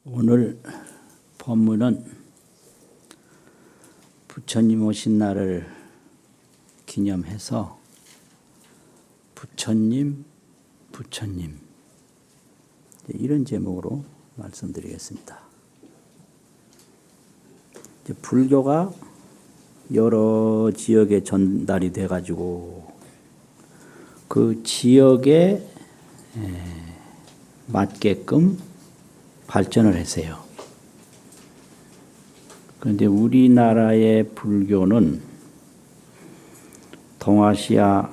오늘 본문은 부처님 오신 날을 기념해서 부처님 이런 제목으로 말씀드리겠습니다. 불교가 여러 지역에 전달이 돼가지고 그 지역에 맞게끔 발전을 했어요. 그런데 우리나라의 불교는 동아시아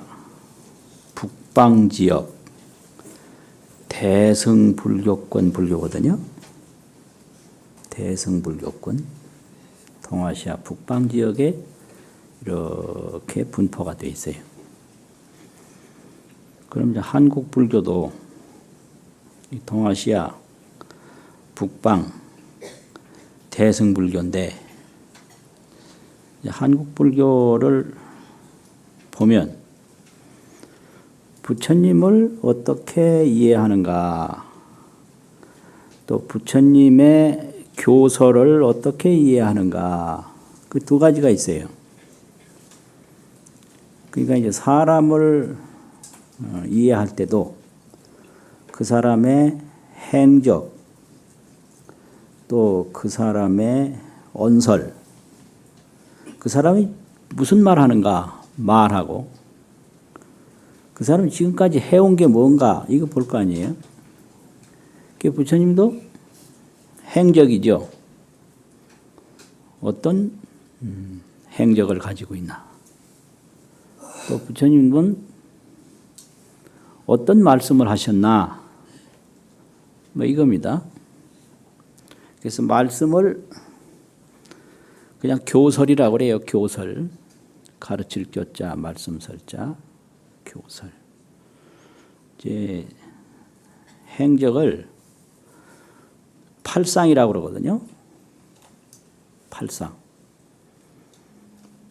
북방 지역 대승불교권 불교거든요. 대승불교권 동아시아 북방 지역에 이렇게 분포가 되어 있어요. 그럼 이제 한국 불교도 동아시아 북방 대승불교인데 한국 불교를 보면 부처님을 어떻게 이해하는가, 또 부처님의 교설을 어떻게 이해하는가, 그 두 가지가 있어요. 그러니까 이제 사람을 이해할 때도 그 사람의 행적, 또 그 사람의 언설, 그 사람이 무슨 말 하는가 말하고, 그 사람이 지금까지 해온 게 뭔가 이거 볼 거 아니에요. 그 부처님도 행적이죠. 어떤 행적을 가지고 있나. 또 부처님은 어떤 말씀을 하셨나. 뭐 이겁니다. 그래서 말씀을 그냥 교설이라고 그래요. 교설. 가르칠 교자, 말씀설자, 교설. 이제 행적을 팔상이라고 그러거든요. 팔상.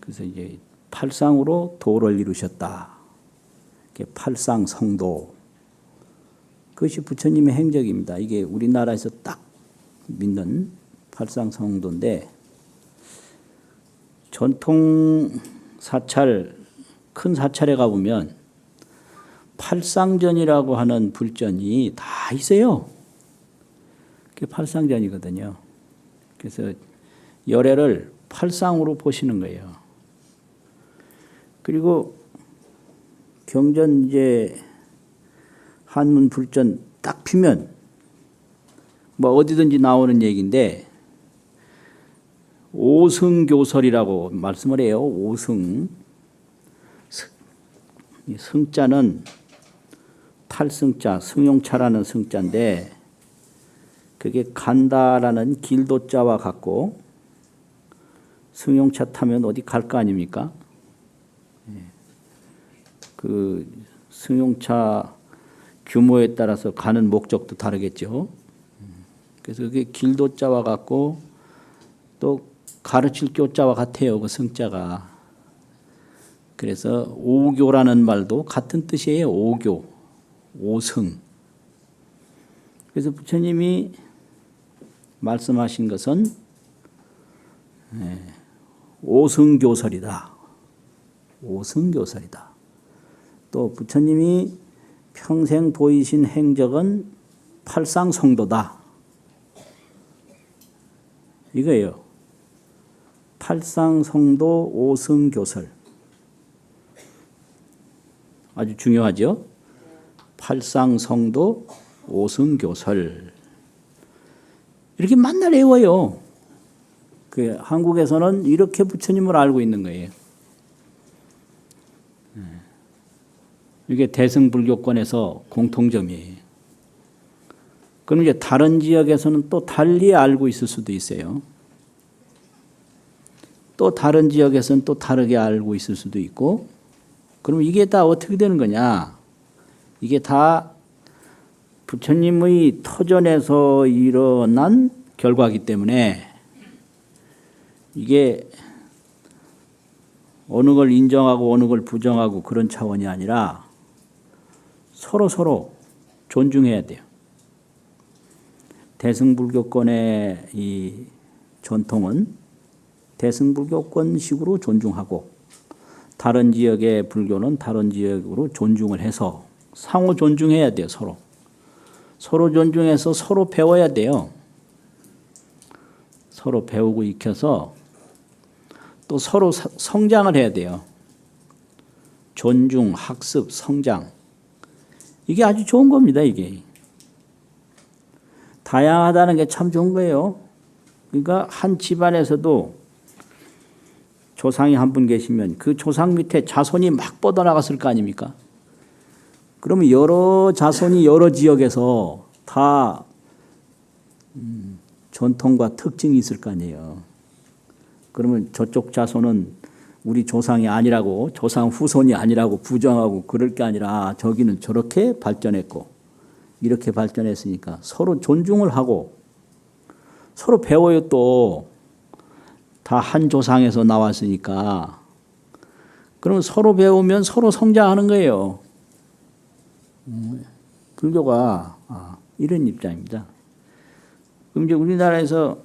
그래서 이제 팔상으로 도를 이루셨다. 팔상 성도. 그것이 부처님의 행적입니다. 이게 우리나라에서 딱 믿는 팔상 성도인데, 전통 사찰, 큰 사찰에 가보면 팔상전이라고 하는 불전이 다 있어요. 그게 팔상전이거든요. 그래서 열애를 팔상으로 보시는 거예요. 그리고 경전 이제 한문 불전 딱 피면 뭐 어디든지 나오는 얘기인데, 오승교설이라고 말씀을 해요. 오승. 승자는 탈승자, 승용차라는 승자인데, 그게 간다라는 길도자와 같고, 승용차 타면 어디 갈 거 아닙니까? 그 승용차 규모에 따라서 가는 목적도 다르겠죠. 그래서 그게 길도자와 같고 또 가르칠 교자와 같아요. 그 승자가. 그래서 오교라는 말도 같은 뜻이에요. 오교, 오승. 그래서 부처님이 말씀하신 것은 오승교설이다. 오승교설이다. 또 부처님이 평생 보이신 행적은 팔상성도다. 이거예요. 팔상성도 오승교설. 아주 중요하죠. 팔상성도 오승교설. 이렇게 만날 외워요. 그 한국에서는 이렇게 부처님을 알고 있는 거예요. 이게 대승불교권에서 공통점이에요. 그럼 이제 다른 지역에서는 또 달리 알고 있을 수도 있어요. 또 다른 지역에서는 또 다르게 알고 있을 수도 있고, 그럼 이게 다 어떻게 되는 거냐? 이게 다 부처님의 터전에서 일어난 결과이기 때문에 이게 어느 걸 인정하고 어느 걸 부정하고 그런 차원이 아니라 서로 존중해야 돼요. 대승불교권의 이 전통은 대승불교권식으로 존중하고 다른 지역의 불교는 다른 지역으로 존중을 해서 상호 존중해야 돼요. 서로 존중해서 서로 배워야 돼요. 서로 배우고 익혀서 또 서로 성장을 해야 돼요. 존중, 학습, 성장. 이게 아주 좋은 겁니다. 이게. 다양하다는 게 참 좋은 거예요. 그러니까 한 집안에서도 조상이 한 분 계시면 그 조상 밑에 자손이 막 뻗어나갔을 거 아닙니까? 그러면 여러 자손이 여러 지역에서 다 전통과 특징이 있을 거 아니에요. 그러면 저쪽 자손은 우리 조상이 아니라고, 조상 후손이 아니라고 부정하고 그럴 게 아니라 저기는 저렇게 발전했고 이렇게 발전했으니까 서로 존중을 하고 서로 배워요. 또 다 한 조상에서 나왔으니까 그러면 서로 배우면 서로 성장하는 거예요. 불교가 이런 입장입니다. 그럼 이제 우리나라에서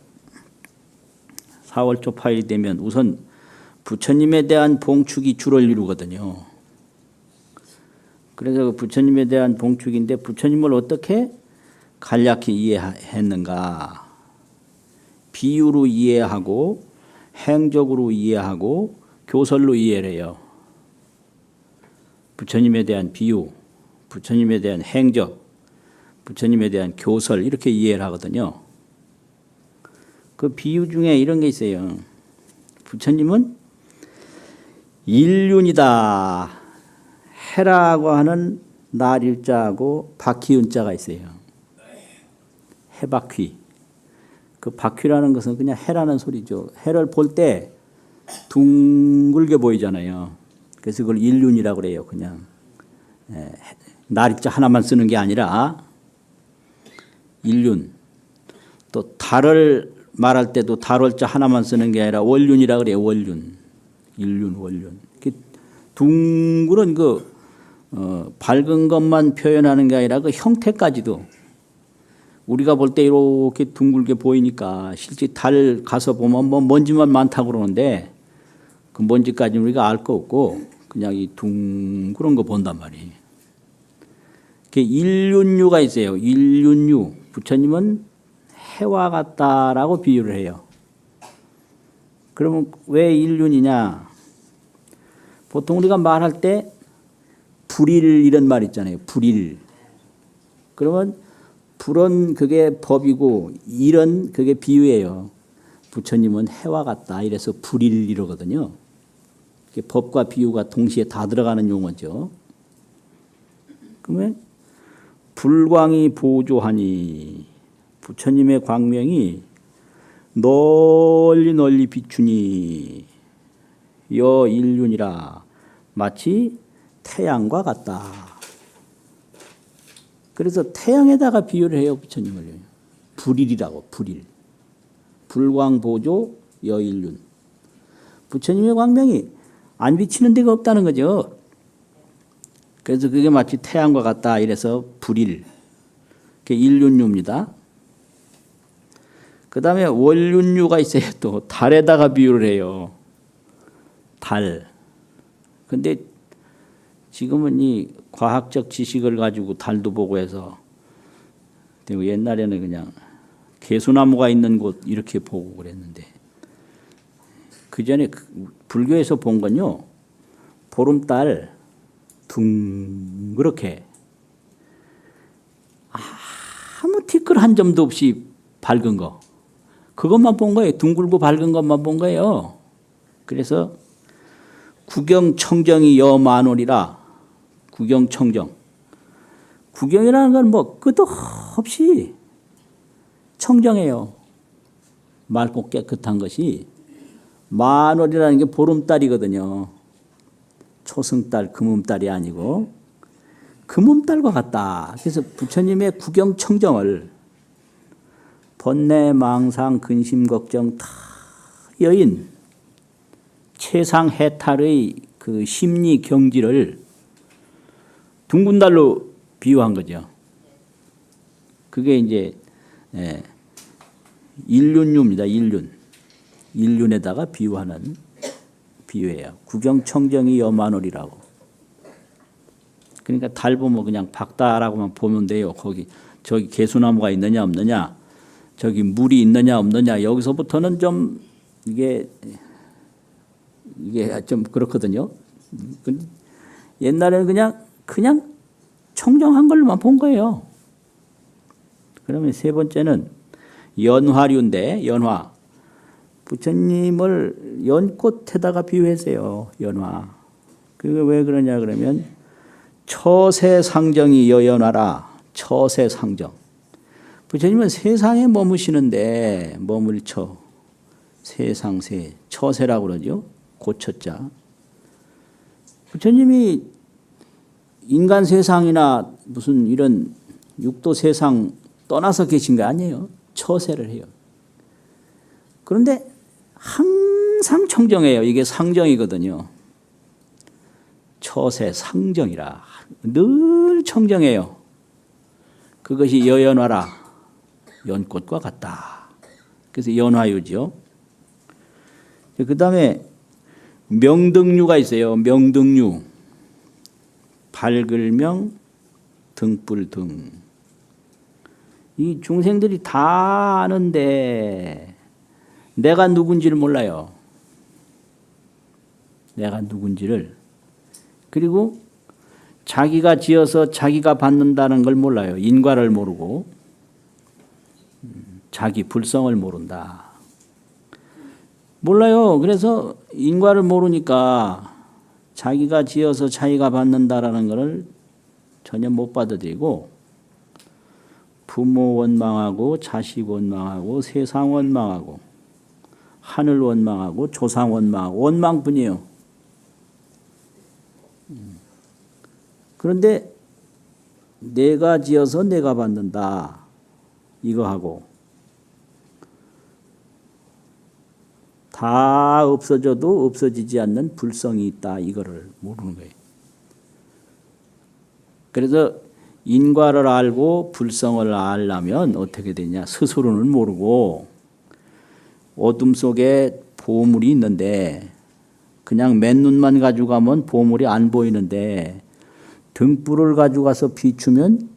4월 초 8일이 되면 우선 부처님에 대한 봉축이 주를 이루거든요. 그래서 그 부처님에 대한 봉축인데 부처님을 어떻게 간략히 이해했는가? 비유로 이해하고 행적으로 이해하고 교설로 이해를 해요. 부처님에 대한 비유, 부처님에 대한 행적, 부처님에 대한 교설 이렇게 이해를 하거든요. 그 비유 중에 이런 게 있어요. 부처님은 일륜이다. 해라고 하는 날일자하고 바퀴운자가 있어요. 해바퀴. 그 바퀴라는 것은 그냥 해라는 소리죠. 해를 볼 때 둥글게 보이잖아요. 그래서 그걸 일륜이라고 그래요. 그냥 날일자 하나만 쓰는 게 아니라 일륜. 또 달을 말할 때도 달월자 하나만 쓰는 게 아니라 월륜이라고 그래요. 월륜. 일륜, 월륜. 둥그런 밝은 것만 표현하는 게 아니라 그 형태까지도 우리가 볼 때 이렇게 둥글게 보이니까 실제 달 가서 보면 뭐 먼지만 많다고 그러는데 그 먼지까지는 우리가 알 거 없고 그냥 이 둥그런 거 본단 말이에요. 일륜유가 있어요. 일륜유. 부처님은 해와 같다라고 비유를 해요. 그러면 왜 일륜이냐? 보통 우리가 말할 때 불일 이런 말 있잖아요. 불일. 그러면 불은 그게 법이고 일은 그게 비유예요. 부처님은 해와 같다. 이래서 불일 이러거든요. 법과 비유가 동시에 다 들어가는 용어죠. 그러면 불광이 보조하니 부처님의 광명이 널리 널리 비추니 여 일륜이라 마치 태양과 같다. 그래서 태양에다가 비유를 해요. 부처님을. 불일이라고. 불일. 불광보조 여일륜. 부처님의 광명이 안 비치는 데가 없다는 거죠. 그래서 그게 마치 태양과 같다. 이래서 불일. 그게 일륜유입니다. 그 다음에 월륜유가 있어요. 또 달에다가 비유를 해요. 달. 근데 지금은 이 과학적 지식을 가지고 달도 보고 해서 옛날에는 그냥 개수나무가 있는 곳 이렇게 보고 그랬는데 그 전에 불교에서 본 건요. 보름달 둥그렇게 아무 티끌 한 점도 없이 밝은 거 그것만 본 거예요. 둥글고 밝은 것만 본 거예요. 그래서 구경청정이 여만월이라 구경청정. 구경이라는 건 뭐 끝없이 청정해요. 맑고 깨끗한 것이 만월이라는 게 보름달이거든요. 초승달, 금음달이 아니고 금음달과 같다. 그래서 부처님의 구경청정을 번뇌, 망상, 근심, 걱정 다 여인 최상 해탈의 그 심리 경지를 둥근 달로 비유한 거죠. 그게 이제 예, 일륜유입니다. 일륜에다가 비유하는 비유예요. 구경청정이 여마늘이라고. 그러니까 달 보면 그냥 박다라고만 보면 돼요. 거기 저기 개수나무가 있느냐 없느냐, 저기 물이 있느냐 없느냐, 여기서부터는 좀 이게 좀 그렇거든요. 옛날에는 그냥 청정한 걸로만 본 거예요. 그러면 세 번째는 연화류인데, 연화. 부처님을 연꽃에다가 비유했어요. 연화. 그게 왜 그러냐 그러면 처세상정이 여연화라. 처세상정. 부처님은 세상에 머무시는데, 머물처. 세상세. 처세라고 그러죠. 고처자. 부처님이 인간 세상이나 무슨 이런 육도 세상 떠나서 계신 거 아니에요. 처세를 해요. 그런데 항상 청정해요. 이게 상정이거든요. 처세 상정이라. 늘 청정해요. 그것이 여연화라. 연꽃과 같다. 그래서 연화유죠. 그 다음에 명등류가 있어요. 명등류. 밝을명, 등불등. 이 중생들이 다 아는데 내가 누군지를 몰라요. 내가 누군지를. 그리고 자기가 지어서 자기가 받는다는 걸 몰라요. 인과를 모르고 자기 불성을 모른다. 몰라요. 그래서 인과를 모르니까 자기가 지어서 자기가 받는다라는 것을 전혀 못 받아들이고 부모 원망하고 자식 원망하고 세상 원망하고 하늘 원망하고 조상 원망하고 원망뿐이에요. 그런데 내가 지어서 내가 받는다 이거 하고 다 없어져도 없어지지 않는 불성이 있다 이거를 모르는 거예요. 그래서 인과를 알고 불성을 알려면 어떻게 되냐. 스스로는 모르고 어둠 속에 보물이 있는데 그냥 맨눈만 가지고 가면 보물이 안 보이는데 등불을 가지고 가서 비추면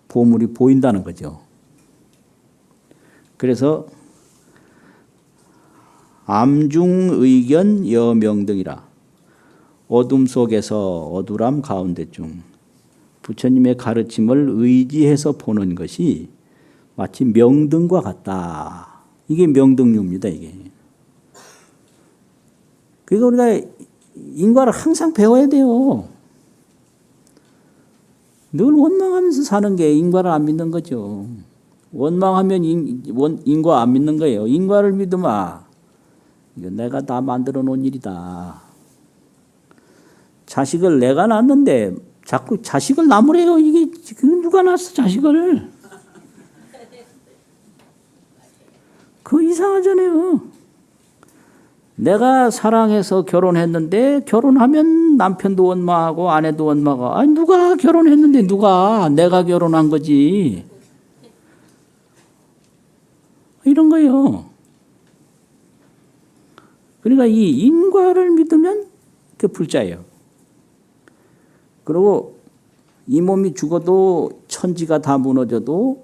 보물이 보인다는 거죠. 그래서 암중의견 여명등이라. 어둠 속에서 어두람 가운데 중 부처님의 가르침을 의지해서 보는 것이 마치 명등과 같다. 이게 명등류입니다. 이게. 그러니까 우리가 인과를 항상 배워야 돼요. 늘 원망하면서 사는 게 인과를 안 믿는 거죠. 원망하면 인과 안 믿는 거예요. 인과를 믿으마. 이거 내가 다 만들어 놓은 일이다. 자식을 내가 낳았는데 자꾸 자식을 낳으래요. 이게 누가 낳았어 자식을. 그거 이상하잖아요. 내가 사랑해서 결혼했는데 결혼하면 남편도 원망하고 아내도 원망하고. 아니 누가 결혼했는데 누가. 내가 결혼한 거지. 이런 거예요. 그러니까 이 인과를 믿으면 그 불자예요. 그리고 이 몸이 죽어도 천지가 다 무너져도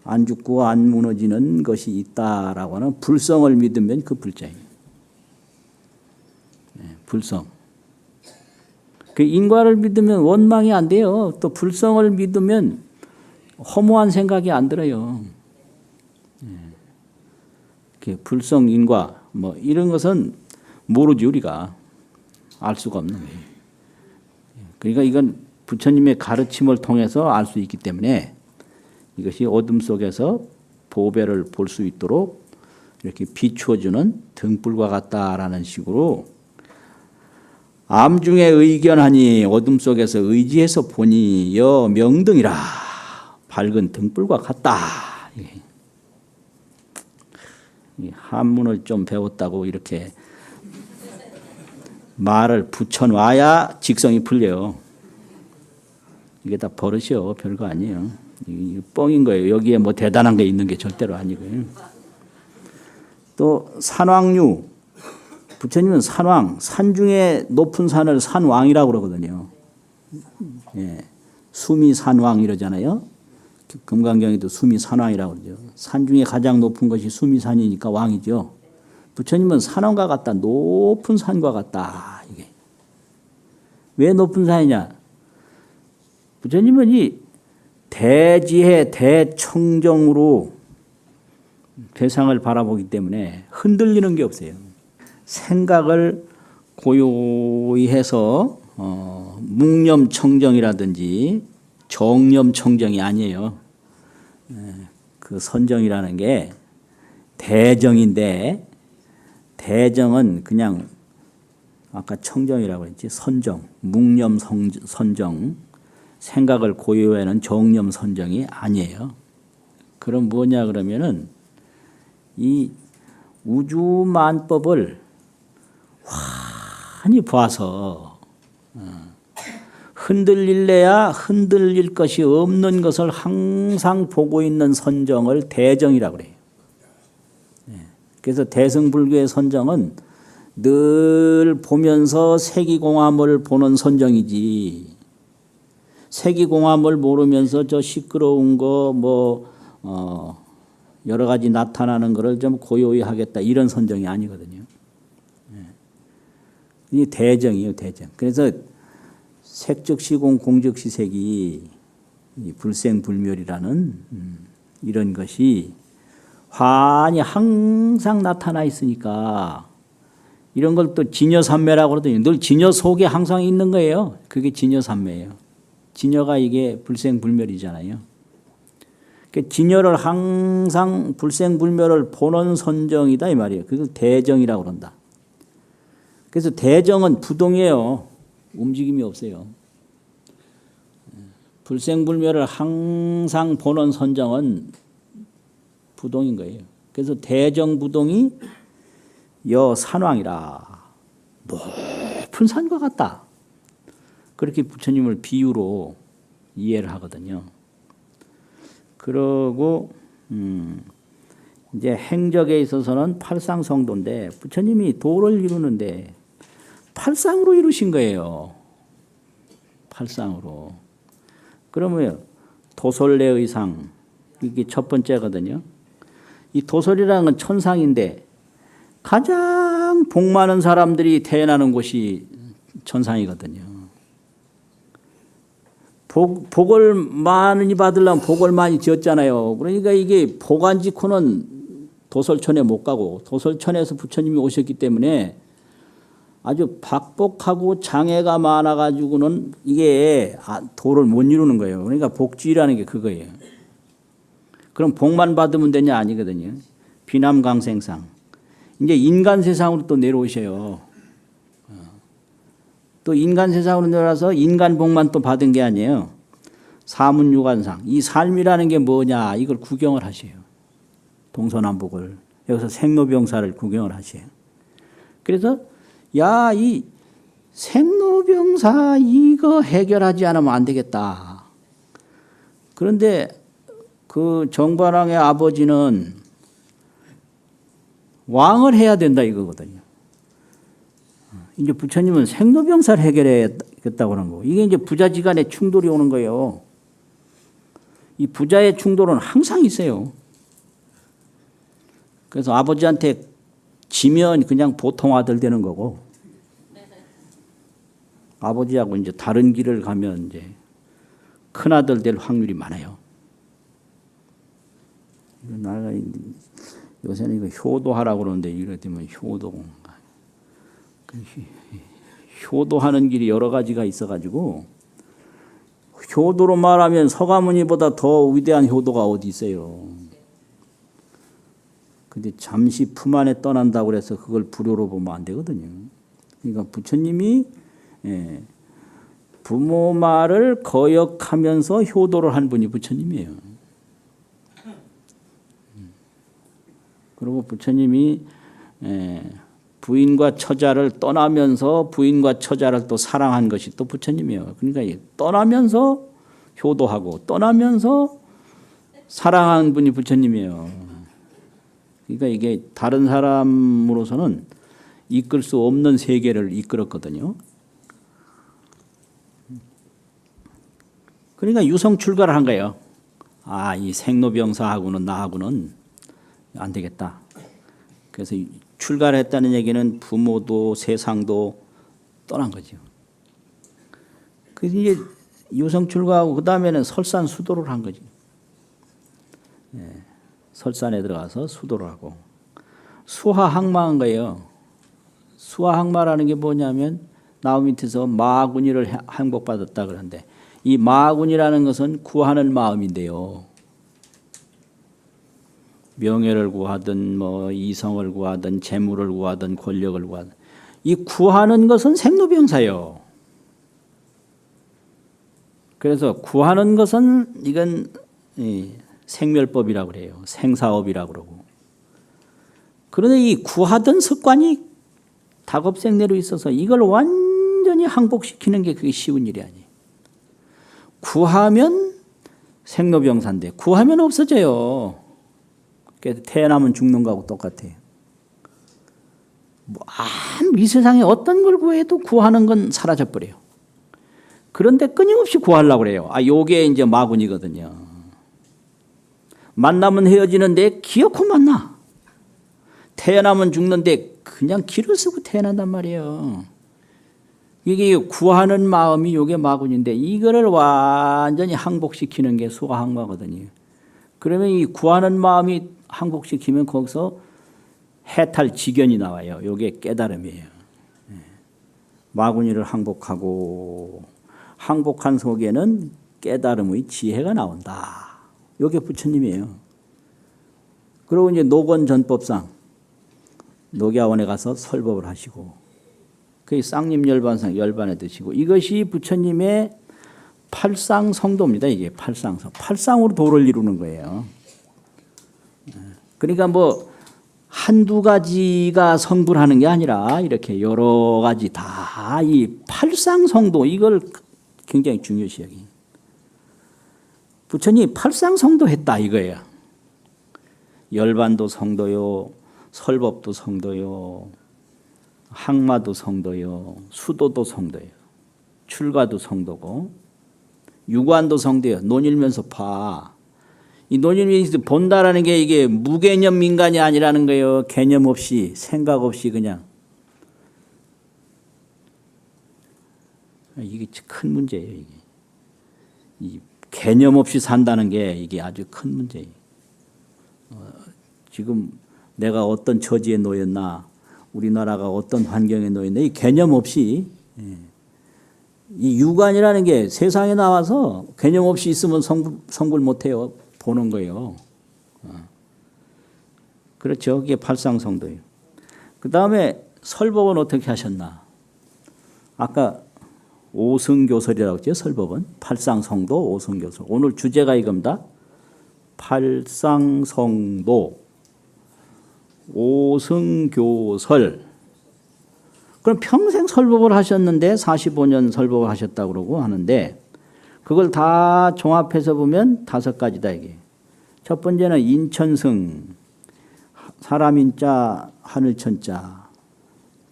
안 죽고 안 무너지는 것이 있다라고 하는 불성을 믿으면 그 불자예요. 불성. 그 인과를 믿으면 원망이 안 돼요. 또 불성을 믿으면 허무한 생각이 안 들어요. 불성, 인과 뭐 이런 것은 모르지 우리가. 알 수가 없는 거예요. 그러니까 이건 부처님의 가르침을 통해서 알 수 있기 때문에 이것이 어둠 속에서 보배를 볼 수 있도록 이렇게 비추어주는 등불과 같다라는 식으로 암중에 의견하니 어둠 속에서 의지해서 보니 여 명등이라 밝은 등불과 같다. 한문을 좀 배웠다고 이렇게 말을 붙여놔야 직성이 풀려요. 이게 다 버릇이요. 별거 아니에요. 이게 뻥인 거예요. 여기에 뭐 대단한 게 있는 게 절대로 아니고요. 또 산왕류. 부처님은 산왕, 산 중에 높은 산을 산왕이라고 그러거든요. 예. 수미산왕 이러잖아요. 금강경에도 수미산왕이라고 그러죠. 산 중에 가장 높은 것이 수미산이니까 왕이죠. 부처님은 산왕과 같다. 높은 산과 같다. 이게. 왜 높은 산이냐? 부처님은 이 대지혜 대청정으로 세상을 바라보기 때문에 흔들리는 게 없어요. 생각을 고요히 해서 묵념청정이라든지 정념청정이 아니에요. 그 선정이라는 게 대정인데 대정은 그냥 아까 청정이라고 했지 선정, 묵념 선정, 생각을 고요해는 정념 선정이 아니에요. 그럼 뭐냐 그러면은 이 우주만법을 환히 봐서 흔들릴래야 흔들릴 것이 없는 것을 항상 보고 있는 선정을 대정이라고 그래요. 그래서 대승불교의 선정은 늘 보면서 세기공함을 보는 선정이지 세기공함을 모르면서 저 시끄러운 거 여러 가지 나타나는 것을 좀 고요히 하겠다 이런 선정이 아니거든요. 이 대정이에요, 대정. 그래서 색즉시공 공즉시색이 불생불멸이라는 이런 것이 환히 항상 나타나 있으니까 이런 걸 또 진여삼매라고 그러더니 늘 진여 속에 항상 있는 거예요. 그게 진여삼매예요. 진여가 이게 불생불멸이잖아요. 진여를 항상 불생불멸을 보는 선정이다 이 말이에요. 그걸 대정이라고 그런다. 그래서 대정은 부동이에요. 움직임이 없어요. 불생불멸을 항상 보는 선정은 부동인 거예요. 그래서 대정부동이 여산왕이라 높은 산과 같다. 그렇게 부처님을 비유로 이해를 하거든요. 그러고 이제 행적에 있어서는 팔상성도인데 부처님이 도를 이루는데 팔상으로 이루신 거예요. 팔상으로. 그러면 도솔내의상 이게 첫 번째거든요. 이 도솔이라는 건 천상인데 가장 복 많은 사람들이 태어나는 곳이 천상이거든요. 복을 많이 받으려면 복을 많이 지었잖아요. 그러니까 이게 복 안 짓고는 도솔천에 못 가고 도솔천에서 부처님이 오셨기 때문에 아주 박복하고 장애가 많아가지고는 이게 도를 못 이루는 거예요. 그러니까 복지라는 게 그거예요. 그럼 복만 받으면 되냐 아니거든요. 비남강생상. 이제 인간 세상으로 또 내려오셔요. 또 인간 세상으로 내려와서 인간 복만 또 받은 게 아니에요. 사문유관상. 이 삶이라는 게 뭐냐 이걸 구경을 하셔요. 동서남북을. 여기서 생로병사를 구경을 하셔요. 그래서 야, 이 생로병사 이거 해결하지 않으면 안 되겠다. 그런데 그 정관왕의 아버지는 왕을 해야 된다 이거거든요. 이제 부처님은 생로병사를 해결해야겠다고 하는 거고 이게 이제 부자지간에 충돌이 오는 거예요. 이 부자의 충돌은 항상 있어요. 그래서 아버지한테 지면 그냥 보통 아들 되는 거고 아버지하고 이제 다른 길을 가면 이제 큰 아들 될 확률이 많아요. 요새는 이거 효도하라고 그러는데 이럴 때면 효도하는 길이 여러 가지가 있어가지고 효도로 말하면 서가모니보다 더 위대한 효도가 어디 있어요. 근데 잠시 품 안에 떠난다고 그래서 그걸 불효로 보면 안 되거든요. 그러니까 부처님이 부모 말을 거역하면서 효도를 한 분이 부처님이에요. 그리고 부처님이 부인과 처자를 떠나면서 부인과 처자를 또 사랑한 것이 또 부처님이에요. 그러니까 떠나면서 효도하고 떠나면서 사랑하는 분이 부처님이에요. 그러니까 이게 다른 사람으로서는 이끌 수 없는 세계를 이끌었거든요. 그러니까 유성 출가를 한 거예요. 아, 이 생로병사하고는 나하고는 안 되겠다. 그래서 출가를 했다는 얘기는 부모도 세상도 떠난 거죠. 그래서 이제 유성 출가하고 그 다음에는 설산 수도를 한 거지. 설산에 들어가서 수도를 하고 수하항마한 거예요. 수하항마라는 게 뭐냐면 나무 밑에서 마구니를 항복받았다 그러는데 이 마구니라는 것은 구하는 마음인데요. 명예를 구하든 뭐 이성을 구하든 재물을 구하든 권력을 구하든 이 구하는 것은 생로병사예요. 그래서 구하는 것은 이건 생멸법이라고 그래요. 생사업이라고 그러고. 그런데 이 구하던 습관이 다급생내로 있어서 이걸 완전히 항복시키는 게 그게 쉬운 일이 아니에요. 구하면 생로병사인데 구하면 없어져요. 태어나면 죽는 거하고 똑같아요. 이 세상에 어떤 걸 구해도 구하는 건 사라져버려요. 그런데 끊임없이 구하려고 그래요. 요게 이제 마군이거든요. 만나면 헤어지는데 기어코 만나. 태어나면 죽는데 그냥 길을 쓰고 태어난단 말이에요. 이게 구하는 마음이 요게 마군인데 이거를 완전히 항복시키는 게 수하항마거든요. 그러면 이 구하는 마음이 항복시키면 거기서 해탈 지견이 나와요. 요게 깨달음이에요. 마군이를 항복하고 항복한 속에는 깨달음의 지혜가 나온다. 요게 부처님이에요. 그리고 이제 녹원전법상 녹야원에 가서 설법을 하시고 그 쌍림열반상 열반에 드시고 이것이 부처님의 팔상성도입니다. 이게 팔상성. 팔상으로 도를 이루는 거예요. 그러니까 뭐 한두 가지가 성불하는 게 아니라 이렇게 여러 가지 다 이 팔상성도 이걸 굉장히 중요시 여기. 부처님 팔상성도 했다 이거예요. 열반도 성도요. 설법도 성도요. 항마도 성도요. 수도도 성도요. 출가도 성도고 유관도 성도요. 논일면서 봐. 이 논일면서 본다라는 게 이게 무개념 인간이 아니라는 거예요. 개념 없이 생각 없이 그냥. 이게 큰 문제예요. 이게. 이 개념 없이 산다는 게 이게 아주 큰 문제예요. 지금 내가 어떤 처지에 놓였나 우리나라가 어떤 환경에 놓였나 이 개념 없이 이 유관이라는 게 세상에 나와서 개념 없이 있으면 성불 못해요. 보는 거예요. 그렇죠. 그게 팔상성도예요. 그 다음에 설법은 어떻게 하셨나? 아까 오승교설이라고 했죠. 설법은 팔상성도 오승교설. 오늘 주제가 이겁니다. 팔상성도 오승교설. 그럼 평생 설법을 하셨는데 45년 설법을 하셨다고 그러고 하는데 그걸 다 종합해서 보면 5가지다 이게. 첫 번째는 인천승, 사람 인자, 하늘천자.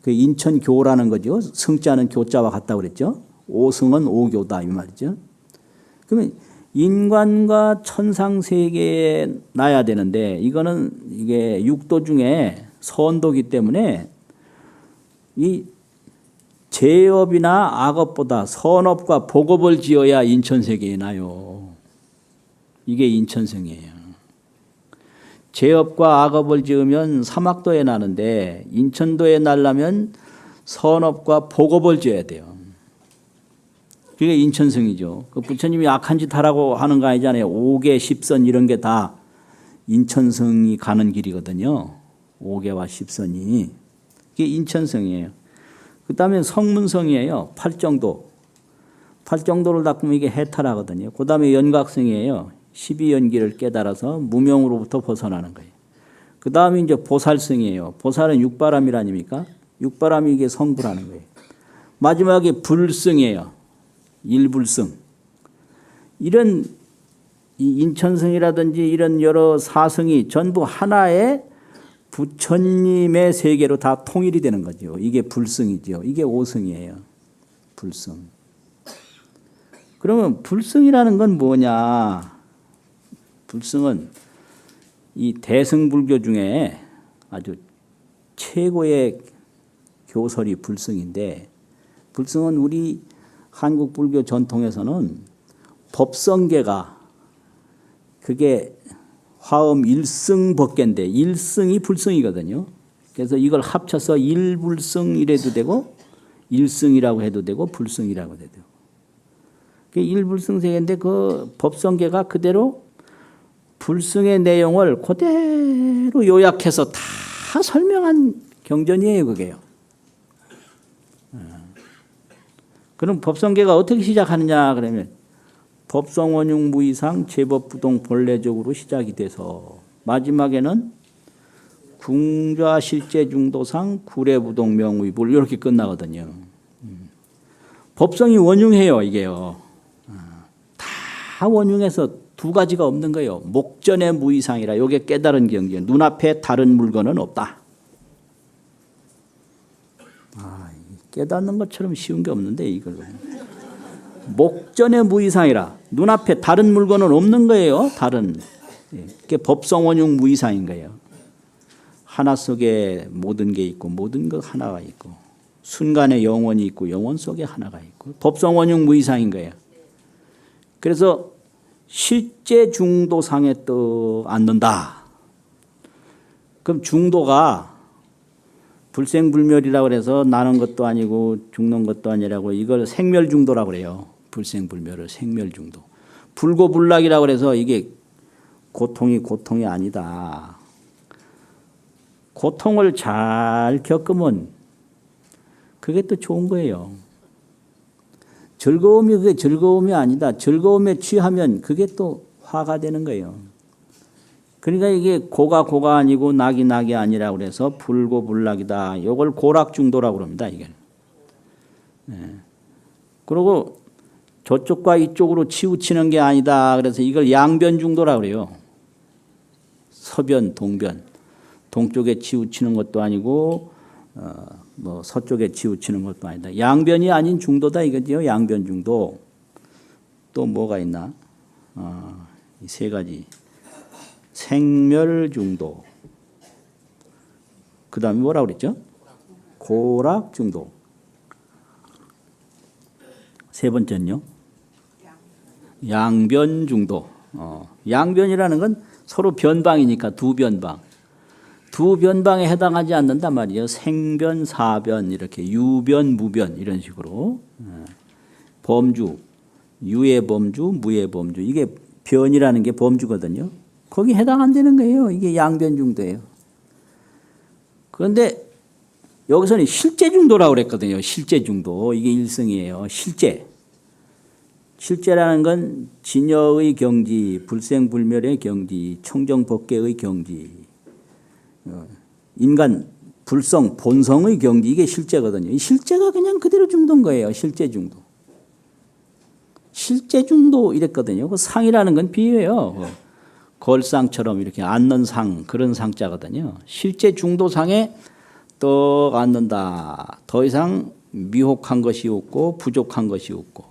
그 인천교라는 거죠. 승자는 교자와 같다고 그랬죠. 오승은 오교다 이 말이죠. 그러면 인간과 천상 세계에 나야 되는데 이거는 이게 육도 중에 선도기 때문에 이 제업이나 악업보다 선업과 복업을 지어야 인천세계에 나요. 이게 인천성이에요. 제업과 악업을 지으면 사막도에 나는데 인천도에 나려면 선업과 복업을 지어야 돼요. 그게 인천성이죠. 그 부처님이 악한 짓 하라고 하는 거 아니잖아요. 5개, 10선 이런 게 다 인천성이 가는 길이거든요. 5개와 10선이. 그게 인천성이에요. 그 다음에 성문성이에요. 팔정도. 팔정도를 닦으면 이게 해탈하거든요. 그 다음에 연각성이에요. 12연기를 깨달아서 무명으로부터 벗어나는 거예요. 그 다음에 이제 보살성이에요. 보살은 육바람일 아닙니까? 육바람이 이게 성불하는 거예요. 마지막에 불성이에요. 일불성. 이런 이 인천성이라든지 이런 여러 사성이 전부 하나의 부처님의 세계로 다 통일이 되는 거죠. 이게 불성이죠. 이게 오성이에요. 불성. 그러면 불성이라는 건 뭐냐? 불성은 이 대승불교 중에 아주 최고의 교설이 불성인데, 불성은 우리 한국 불교 전통에서는 법성계가 그게 화엄 일승법계인데 일승이 불성이거든요. 그래서 이걸 합쳐서 일불성 이래도 되고 일승이라고 해도 되고 불성이라고 해도 되고. 일불성세계인데 그 법성계가 그대로 불성의 내용을 그대로 요약해서 다 설명한 경전이에요, 그게요. 그럼 법성계가 어떻게 시작하느냐 그러면 법성원육 무이상 제법부동 본래적으로 시작이 돼서 마지막에는 궁좌 실제중도상 구례부동 명의불 이렇게 끝나거든요. 법성이 원흉해요, 이게요. 다 원흉해서 두 가지가 없는 거예요. 목전의 무이상이라 이게 깨달은 경지. 눈앞에 다른 물건은 없다. 깨닫는 것처럼 쉬운 게 없는데 이걸로. 목전의 무이상이라 눈앞에 다른 물건은 없는 거예요. 다른. 그게 법성원육 무이상인 거예요. 하나 속에 모든 게 있고 모든 것 하나가 있고 순간에 영원이 있고 영원 속에 하나가 있고 법성원육 무이상인 거예요. 그래서 실제 중도상에 또 앉는다. 그럼 중도가 불생불멸이라고 그래서 나는 것도 아니고 죽는 것도 아니라고 이걸 생멸중도라고 그래요. 불생불멸을 생멸중도. 불고불락이라고 그래서 이게 고통이 아니다. 고통을 잘 겪으면 그게 또 좋은 거예요. 즐거움이 그게 즐거움이 아니다. 즐거움에 취하면 그게 또 화가 되는 거예요. 그러니까 이게 고가 아니고 낙이 아니라고 그래서 불고불락이다. 이걸 고락중도라고 그럽니다. 이게. 그리고 저쪽과 이쪽으로 치우치는 게 아니다. 그래서 이걸 양변중도라고 그래요. 서변, 동변. 동쪽에 치우치는 것도 아니고 뭐 서쪽에 치우치는 것도 아니다. 양변이 아닌 중도다 이거죠. 양변중도. 또 뭐가 있나? 이 세 가지. 생멸중도. 그 다음에 뭐라고 그랬죠? 고락중도. 세 번째는요? 양변중도. 양변이라는 건 서로 변방이니까 두 변방. 두 변방에 해당하지 않는단 말이에요. 생변, 사변 이렇게 유변, 무변 이런 식으로. 범주, 유의 범주, 무의 범주. 이게 변이라는 게 범주거든요. 거기 해당 안 되는 거예요. 이게 양변중도예요. 그런데 여기서는 실제중도라고 그랬거든요. 실제중도. 이게 일성이에요. 실제. 실제라는 건 진여의 경지, 불생불멸의 경지, 청정법계의 경지, 인간 불성, 본성의 경지 이게 실제거든요. 이 실제가 그냥 그대로 중도인 거예요. 실제중도. 실제중도 이랬거든요. 그 상이라는 건 비유예요. 걸상처럼 이렇게 앉는 상 그런 상자거든요. 실제 중도상에 떡 앉는다. 더 이상 미혹한 것이 없고 부족한 것이 없고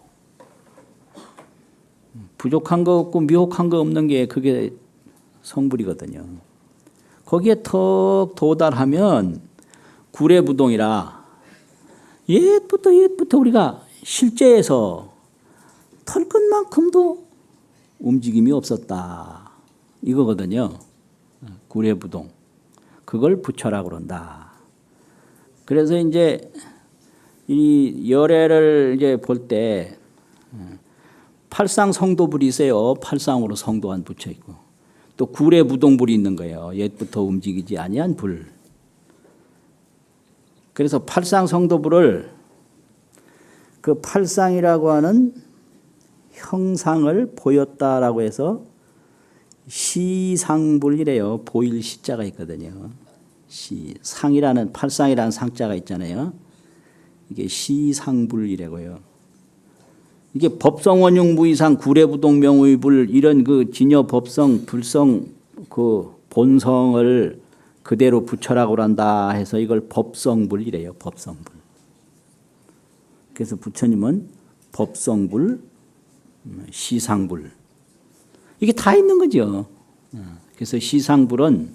부족한 거 없고 미혹한 거 없는 게 그게 성불이거든요. 거기에 턱 도달하면 구례부동이라 옛부터 우리가 실제에서 털끝만큼도 움직임이 없었다. 이거거든요. 구례부동. 그걸 부처라고 그런다. 그래서 이제 이 열애를 이제 볼 때 팔상 성도불이 있어요. 팔상으로 성도한 부처 있고 또 구례부동불이 있는 거예요. 옛부터 움직이지 아니한 불. 그래서 팔상 성도불을 그 팔상이라고 하는 형상을 보였다라고 해서 시상불이래요. 보일 시자가 있거든요. 상이라는 팔상이라는 상자가 있잖아요. 이게 시상불이라고요. 이게 법성 원흉 무이상 구례부동 명의불 이런 그 진여 법성 불성 그 본성을 그대로 부처라고 한다 해서 이걸 법성불이래요. 법성불. 그래서 부처님은 법성불, 시상불 이게 다 있는 거죠. 그래서 시상불은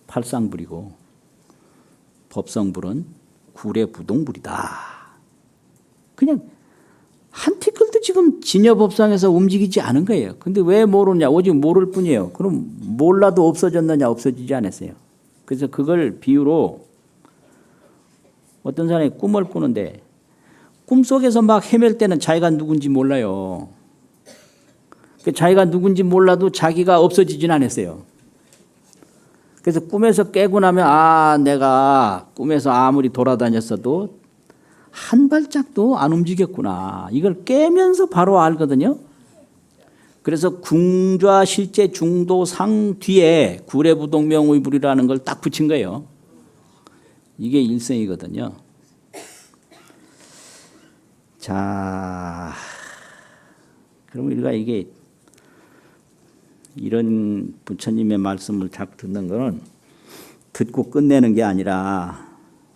팔상불이고 법성불은 구례부동불이다. 그냥 한 티끌도 지금 진여법상에서 움직이지 않은 거예요. 근데 왜 모르냐? 오직 모를 뿐이에요. 그럼 몰라도 없어졌느냐? 없어지지 않았어요. 그래서 그걸 비유로 어떤 사람이 꿈을 꾸는데 꿈속에서 막 헤맬 때는 자기가 누군지 몰라요. 자기가 누군지 몰라도 자기가 없어지진 않았어요. 그래서 꿈에서 깨고 나면 내가 꿈에서 아무리 돌아다녔어도 한 발짝도 안 움직였구나. 이걸 깨면서 바로 알거든요. 그래서 궁좌 실제 중도 상 뒤에 구례부동명의불이라는 걸 딱 붙인 거예요. 이게 일성이거든요. 자, 그럼 우리가 이게 이런 부처님의 말씀을 자꾸 듣는 거는 듣고 끝내는 게 아니라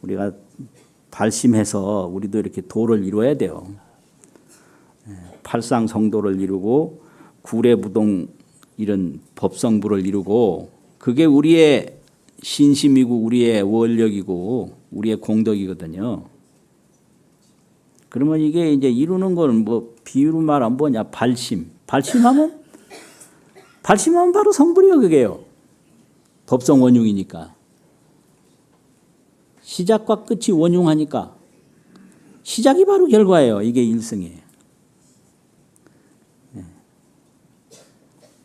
우리가 발심해서 우리도 이렇게 도를 이루어야 돼요. 팔상성도를 이루고 구례부동 이런 법성부를 이루고 그게 우리의 신심이고 우리의 원력이고 우리의 공덕이거든요. 그러면 이게 이제 이루는 건 뭐 비유로 말하면 뭐냐? 발심. 발심하면 바로 성불이요, 그게요. 법성 원흉이니까. 시작과 끝이 원흉하니까 시작이 바로 결과예요. 이게 일성이에요.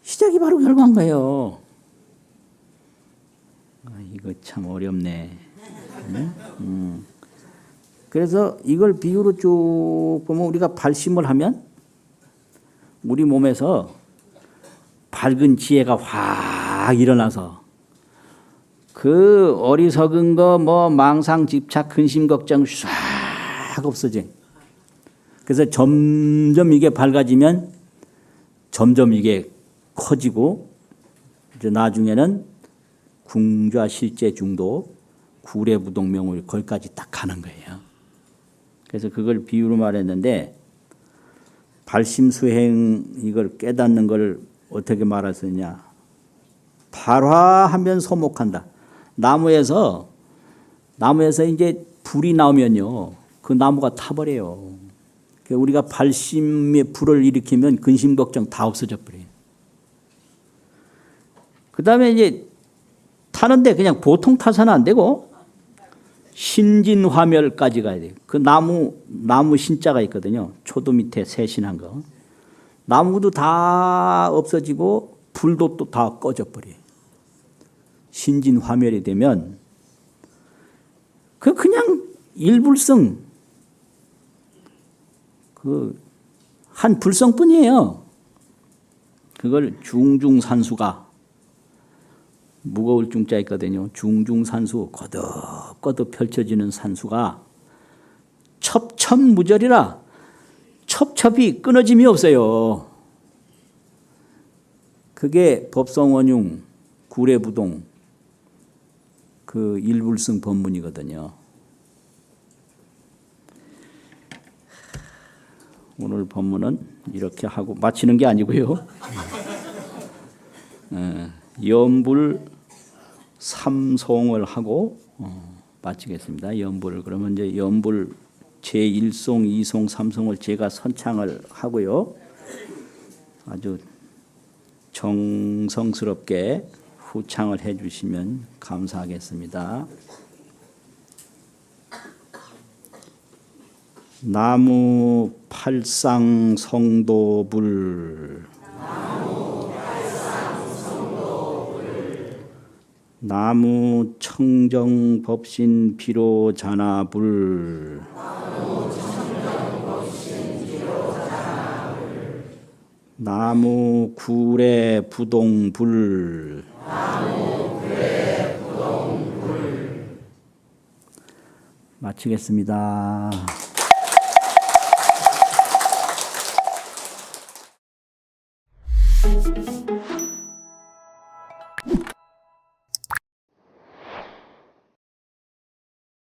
시작이 바로 결과인 거예요. 이거 참 어렵네. 그래서 이걸 비유로 쭉 보면 우리가 발심을 하면 우리 몸에서 밝은 지혜가 확 일어나서 그 어리석은 거 뭐 망상 집착 근심 걱정 싹 없어져. 그래서 점점 이게 밝아지면 점점 이게 커지고 이제 나중에는 궁좌 실제 중도 구례부동명을 거기까지 딱 가는 거예요. 그래서 그걸 비유로 말했는데 발심수행 이걸 깨닫는 걸 어떻게 말할 수 있냐? 발화하면 소목한다. 나무에서 이제 불이 나오면요, 그 나무가 타버려요. 우리가 발심의 불을 일으키면 근심 걱정 다 없어져 버려요. 그 다음에 이제 타는데 그냥 보통 타서는 안 되고 신진화멸까지 가야 돼요. 그 나무 신자가 있거든요. 초도 밑에 세신한 거. 나무도 다 없어지고 불도 또 다 꺼져 버려요. 신진화멸이 되면 그 그냥 일불성 그 한 불성뿐이에요. 그걸 중중산수가 무거울 중자 있거든요. 중중산수 거듭거듭 펼쳐지는 산수가 첩첩무절이라 첩첩이 끊어짐이 없어요. 그게 법성원흉 구례부동 그 일불성 법문이거든요. 오늘 법문은 이렇게 하고 마치는 게 아니고요. 연불 삼송을 하고 마치겠습니다. 연불 그러면 이제 연불 제1송, 2송, 3송을 제가 선창을 하고요. 아주 정성스럽게 후창을 해주시면 감사하겠습니다. 나무 팔상 성도불 나무 청정 법신 비로 자나불 나무 구례 부동불 마치겠습니다.